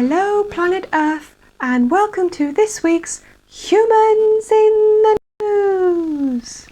Hello, planet Earth, and welcome to this week's Humans in the News.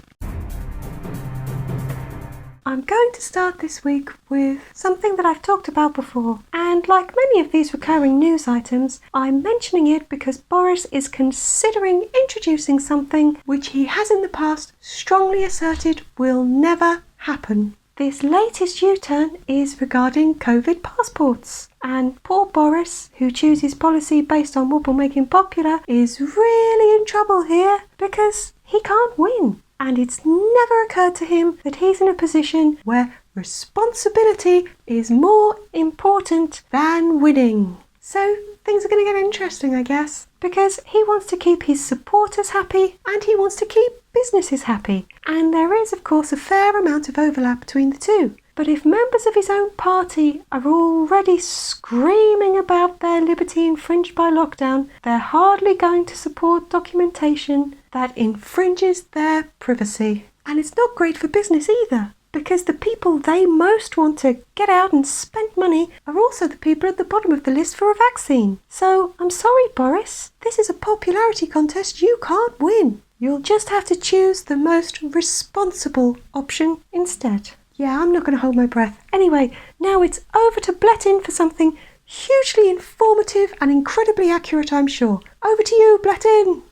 I'm going to start this week with something that I've talked about before, and like many of these recurring news items, I'm mentioning it because Boris is considering introducing something which he has in the past strongly asserted will never happen. This latest U-turn is regarding COVID passports, and poor Boris, who chooses policy based on what will make him popular, is really in trouble here because he can't win. And it's never occurred to him that he's in a position where responsibility is more important than winning. So things are going to get interesting, I guess, because he wants to keep his supporters happy and he wants to keep businesses happy. And there is, of course, a fair amount of overlap between the two. But if members of his own party are already screaming about their liberty infringed by lockdown, they're hardly going to support documentation that infringes their privacy. And it's not great for business either, because the people they most want to get out and spend money are also the people at the bottom of the list for a vaccine. So I'm sorry, Boris, this is a popularity contest you can't win. You'll just have to choose the most responsible option instead. Yeah, I'm not going to hold my breath. Anyway, now it's over to Blettin for something hugely informative and incredibly accurate, I'm sure. Over to you, Blettin.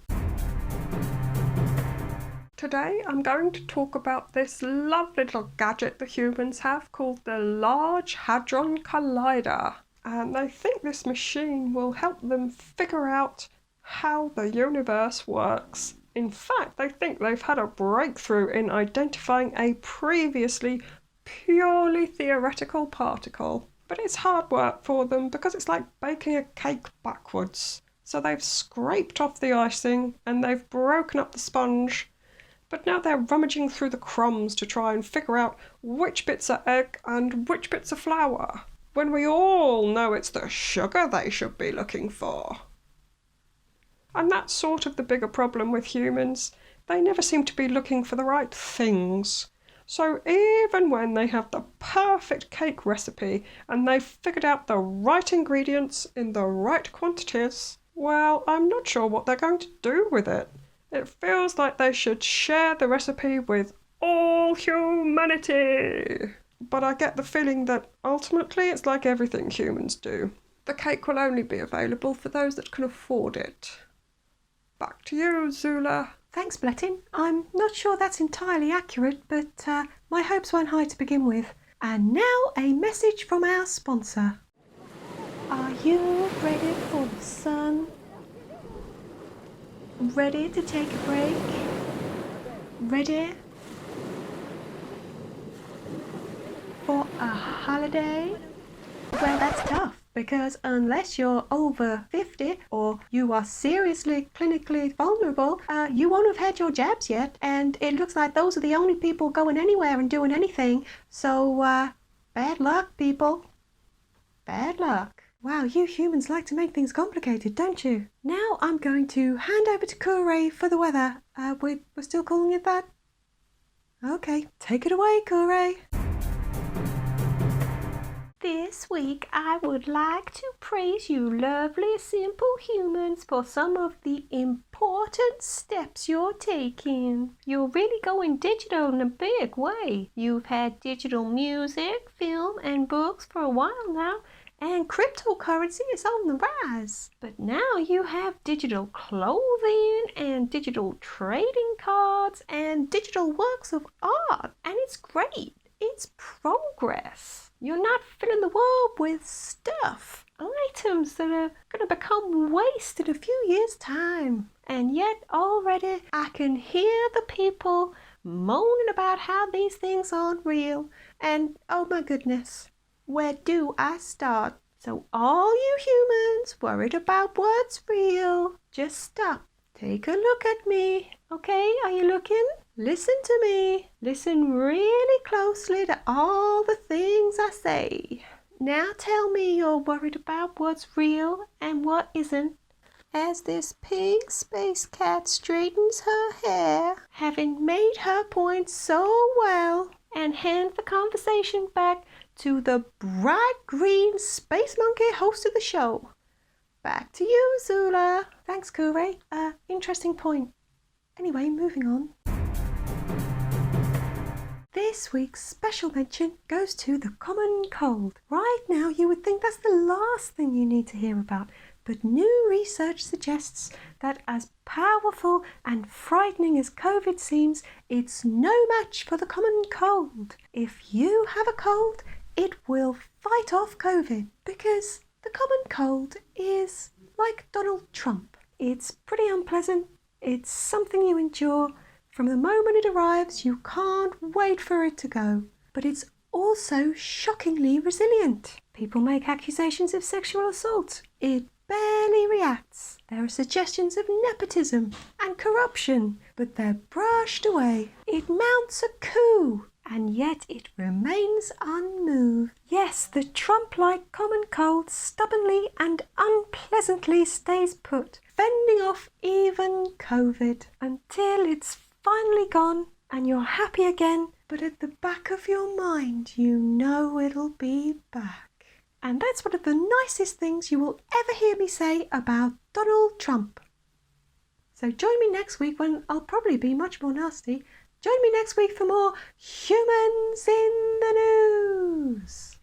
Today I'm going to talk about this lovely little gadget the humans have called the Large Hadron Collider. And they think this machine will help them figure out how the universe works. In fact, they think they've had a breakthrough in identifying a previously purely theoretical particle. But it's hard work for them because it's like baking a cake backwards. So they've scraped off the icing and they've broken up the sponge. But now they're rummaging through the crumbs to try and figure out which bits are egg and which bits are flour, when we all know it's the sugar they should be looking for. And that's sort of the bigger problem with humans. They never seem to be looking for the right things. So even when they have the perfect cake recipe and they've figured out the right ingredients in the right quantities, well, I'm not sure what they're going to do with it. It feels like they should share the recipe with all humanity. But I get the feeling that ultimately it's like everything humans do. The cake will only be available for those that can afford it. Back to you, Zula. Thanks, Blettin. I'm not sure that's entirely accurate, but my hopes weren't high to begin with. And now a message from our sponsor. Are you ready for the sun? Ready to take a break? Ready for a holiday? Well, that's tough, because unless you're over 50 or you are seriously clinically vulnerable, you won't have had your jabs yet, and it looks like those are the only people going anywhere and doing anything. So, bad luck, people. Bad luck. Wow, you humans like to make things complicated, don't you? Now I'm going to hand over to Kure for the weather. We're still calling it that? Okay, take it away, Kure. This week I would like to praise you lovely simple humans for some of the important steps you're taking. You're really going digital in a big way. You've had digital music, film and books for a while now, and cryptocurrency is on the rise. But now you have digital clothing and digital trading cards and digital works of art. And it's great. It's progress. You're not filling the world with stuff, items that are going to become waste in a few years' time. And yet already I can hear the people moaning about how these things aren't real. And oh my goodness, where do I start? So all you humans worried about what's real, just stop. Take a look at me. Okay, are you looking? Listen to me. Listen really closely to all the things I say. Now tell me you're worried about what's real and what isn't. As this pink space cat straightens her hair, having made her point so well, and hand the conversation back to the bright green space monkey host of the show. Back to you, Zula. Thanks, Kure. Interesting point. Anyway, moving on. This week's special mention goes to the common cold. Right now, you would think that's the last thing you need to hear about, but new research suggests that as powerful and frightening as COVID seems, it's no match for the common cold. If you have a cold, it will fight off COVID, because the common cold is like Donald Trump. It's pretty unpleasant. It's something you endure. From the moment it arrives, you can't wait for it to go. But it's also shockingly resilient. People make accusations of sexual assault. It barely reacts. There are suggestions of nepotism and corruption, but they're brushed away. It mounts a coup, and yet it remains unmoved. Yes, the Trump-like common cold stubbornly and unpleasantly stays put, fending off even COVID, until it's finally gone and you're happy again, but at the back of your mind you know it'll be back. And that's one of the nicest things you will ever hear me say about Donald Trump. So join me next week when I'll probably be much more nasty. Join me next week for more Humans in the News.